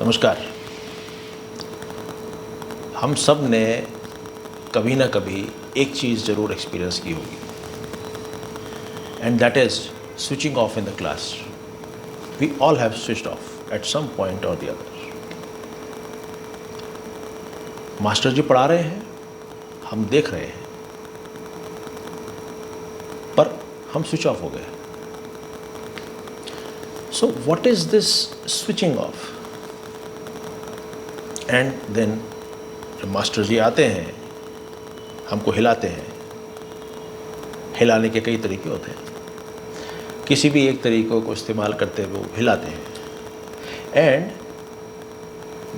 नमस्कार। हम सब ने कभी ना कभी एक चीज़ ज़रूर एक्सपीरियंस की होगी, and that is switching off in the class. We all have switched off at some point or the other. Master ji पढ़ा रहे हैं, हम देख रहे हैं, पर हम स्विच ऑफ हो गए। So what is this switching off? And then जब मास्टर जी आते हैं, हमको हिलाते हैं। हिलाने के कई तरीके होते हैं, किसी भी एक तरीक़े को इस्तेमाल करते हुए वो हिलाते हैं। And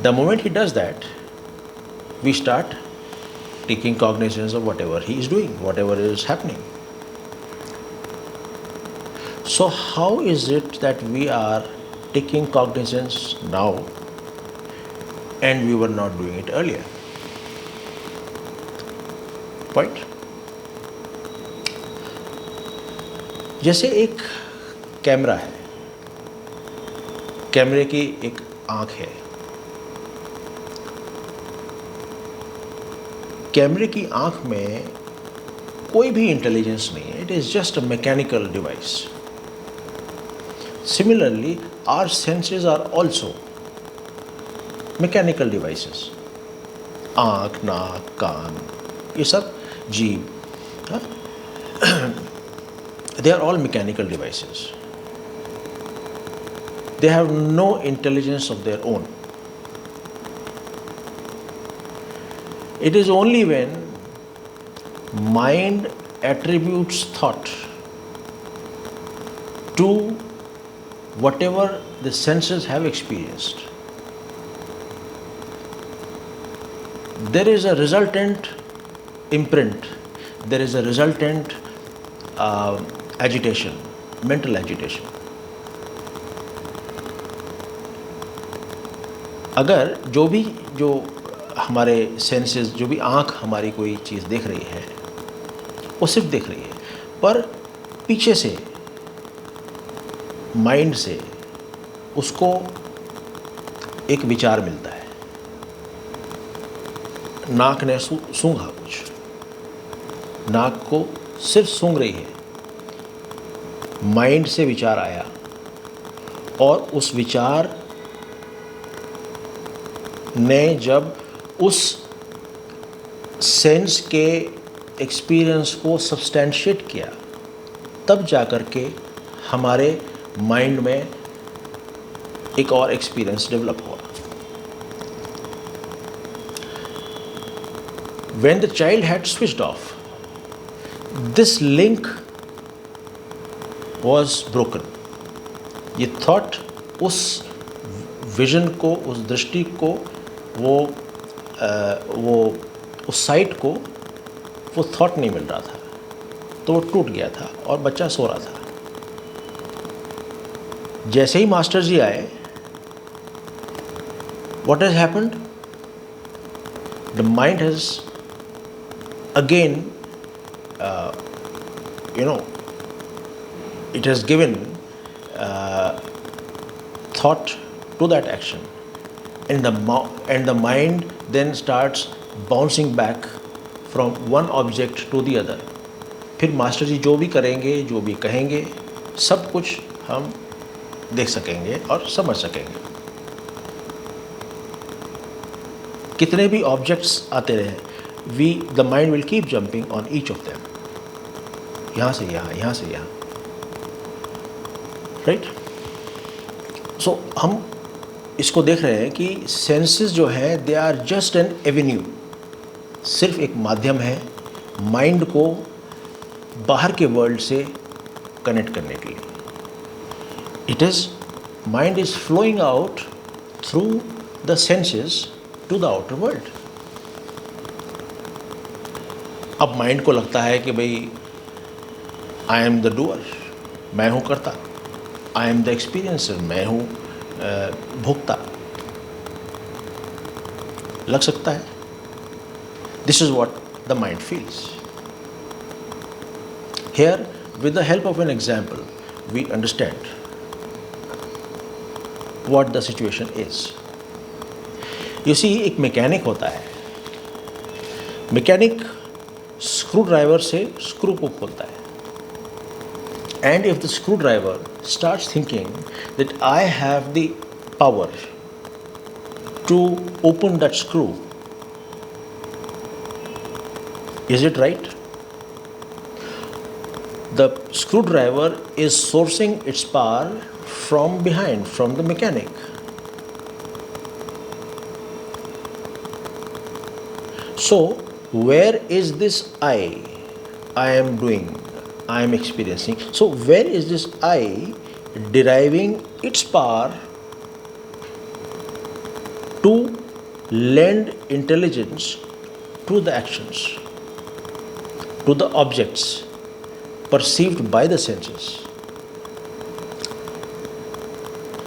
the moment he does that, we start taking cognizance of whatever he is doing, whatever is happening. So how is it that we are taking cognizance now and we were not doing it earlier? Point. जैसे एक camera है, कैमरे की एक आँख है। कैमरे की आँख में कोई भी इंटेलिजेंस नहीं है, it is just a mechanical device. Similarly, our senses are also mechanical devices. आँख, नाक, कान, ये सब, जीभ, they are all mechanical devices. They have no intelligence of their own. It is only when mind attributes thought to whatever the senses have experienced, there is a resultant imprint, there is a resultant agitation, mental agitation. अगर जो हमारे senses, जो भी आँख हमारी कोई चीज़ देख रही है, वो सिर्फ देख रही है, पर पीछे से माइंड से उसको एक विचार मिलता है। नाक ने सूंघा कुछ, नाक को सिर्फ सूंघ रही है, माइंड से विचार आया और उस विचार ने जब उस सेंस के एक्सपीरियंस को सब्सटेंशिएट किया, तब जाकर के हमारे माइंड में एक और एक्सपीरियंस डेवलप हुआ। When the child had switched off, this link was broken. ये थॉट, उस विजन को, उस दृष्टि को, वो उस साइट को वो थॉट नहीं मिल रहा था, तो वो टूट गया था और बच्चा सो रहा था। जैसे ही मास्टर जी आए, what has happened? The mind has again, it has given thought to that action, and the mind then starts bouncing back from one object to the other. फिर मास्टर जी जो भी करेंगे, जो भी कहेंगे, सब कुछ हम देख सकेंगे और समझ सकेंगे। कितने भी ऑब्जेक्ट्स आते रहे, the mind will keep jumping on each of them, यहाँ से यहाँ, यहाँ से यहाँ, राइट? सो हम इसको देख रहे हैं कि सेंसेस जो हैं, they are just an avenue, सिर्फ एक माध्यम है माइंड को बाहर के वर्ल्ड से कनेक्ट करने के लिए। Mind is flowing out through the senses to the outer world. अब माइंड को लगता है कि भाई आई एम द डूअर, मैं हूँ करता, आई एम द एक्सपीरियंसर, मैं हूँ भोक्ता, लग सकता है। This is what the mind feels. Here with the help of an example, we understand what the situation is. You see, एक मैकेनिक होता है, मैकेनिक स्क्रू ड्राइवर से स्क्रू को खोलता है. And if the screwdriver starts thinking that I have the power to open that screw, is it right? The screwdriver is sourcing its power from behind, from the mechanic. So, where is this I am doing, I am experiencing? So, where is this I deriving its power to lend intelligence to the actions, to the objects perceived by the senses?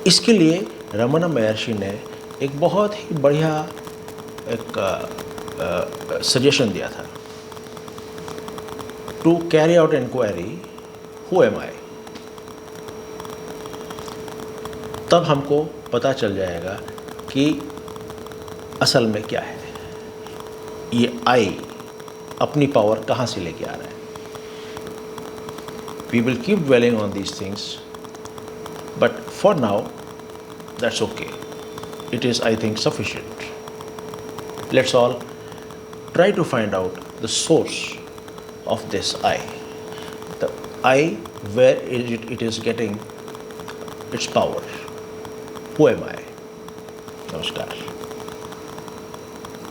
इसके लिए रमना महर्षि ने एक बहुत ही बढ़िया एक suggestion दिया था. To carry out inquiry, who am I. तब हमको पता चल जाएगा कि असल में क्या है, ये आई अपनी पावर कहाँ से लेके आ रहा है. We will keep dwelling on these things, but for now that's okay. It is, I think, sufficient. Let's all try to find out the source of this I. The I, where it is getting its power. Who am I? Namaskar.